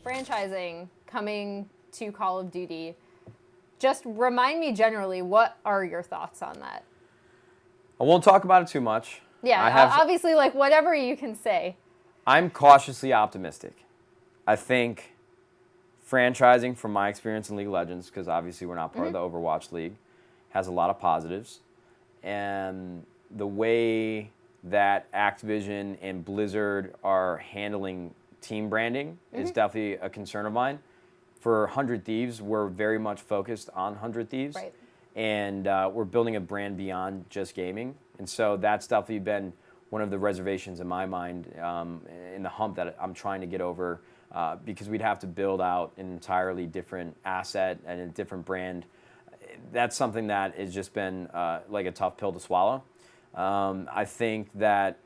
franchising coming to Call of Duty. Just remind me generally, what are your thoughts on that? I won't talk about it too much. Yeah, obviously, like, whatever you can say. I'm cautiously optimistic. I think franchising, from my experience in League of Legends, because obviously we're not part of the Overwatch League, has a lot of positives. And the way that Activision and Blizzard are handling team branding is definitely a concern of mine. For 100 Thieves, we're very much focused on 100 Thieves. Right. And we're building a brand beyond just gaming. And so that's definitely been one of the reservations in my mind, in the hump that I'm trying to get over, because we'd have to build out an entirely different asset and a different brand. That's something that has just been like a tough pill to swallow. I think that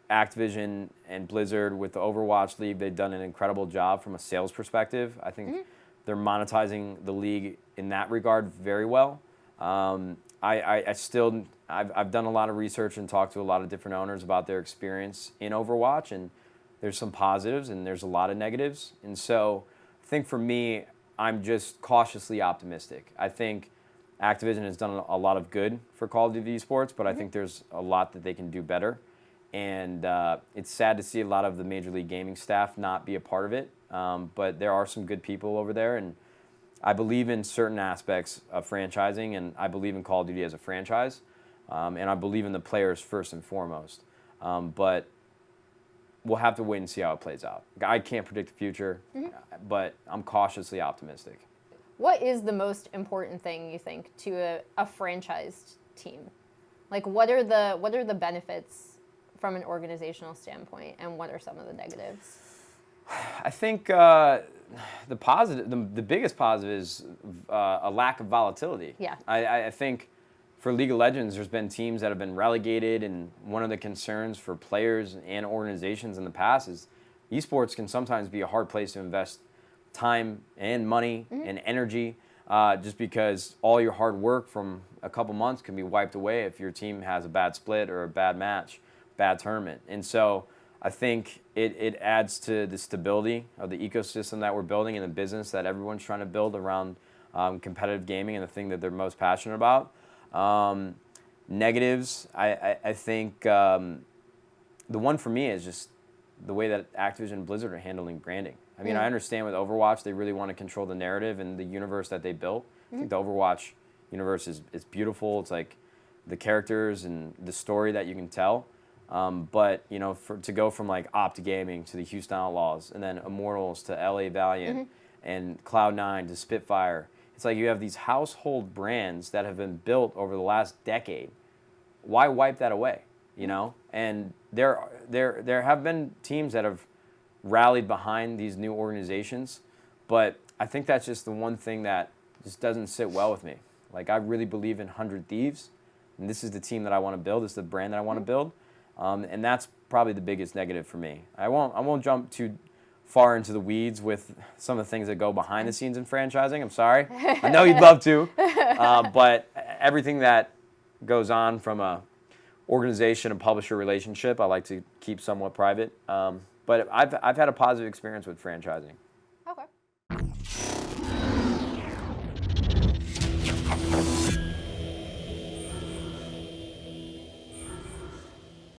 Activision and Blizzard with the Overwatch League, they've done an incredible job from a sales perspective. I think they're monetizing the league in that regard very well. I've done a lot of research and talked to a lot of different owners about their experience in Overwatch, and there's some positives and there's a lot of negatives. And so I think for me, I'm just cautiously optimistic. I think Activision has done a lot of good for Call of Duty Esports, but I think there's a lot that they can do better. And it's sad to see a lot of the Major League Gaming staff not be a part of it, but there are some good people over there, and I believe in certain aspects of franchising, and I believe in Call of Duty as a franchise, and I believe in the players first and foremost. But we'll have to wait and see how it plays out. I can't predict the future, but I'm cautiously optimistic. What is the most important thing, you think, to a franchised team? Like, what are the benefits from an organizational standpoint, and what are some of the negatives? I think the biggest positive is a lack of volatility. Yeah. I think for League of Legends, there's been teams that have been relegated, and one of the concerns for players and organizations in the past is esports can sometimes be a hard place to invest time and money and energy, just because all your hard work from a couple months can be wiped away if your team has a bad split or a bad match, bad tournament. And so I think it adds to the stability of the ecosystem that we're building and the business that everyone's trying to build around competitive gaming and the thing that they're most passionate about. Negatives, I think the one for me is just the way that Activision and Blizzard are handling branding. I mean, I understand with Overwatch, they really want to control the narrative and the universe that they built. I think the Overwatch universe is beautiful. It's like the characters and the story that you can tell. But, you know, to go from like Opti Gaming to the Houston Outlaws and then Immortals to LA Valiant and Cloud9 to Spitfire, it's like you have these household brands that have been built over the last decade. Why wipe that away, you know? And there have been teams that have rallied behind these new organizations, but I think that's just the one thing that just doesn't sit well with me. Like, I really believe in 100 Thieves, and this is the team that I want to build. This is the brand that I want to build. And that's probably the biggest negative for me. I won't jump too far into the weeds with some of the things that go behind the scenes in franchising. I'm sorry. I know you'd love to. But everything that goes on from a organization and publisher relationship, I like to keep somewhat private. But I've had a positive experience with franchising.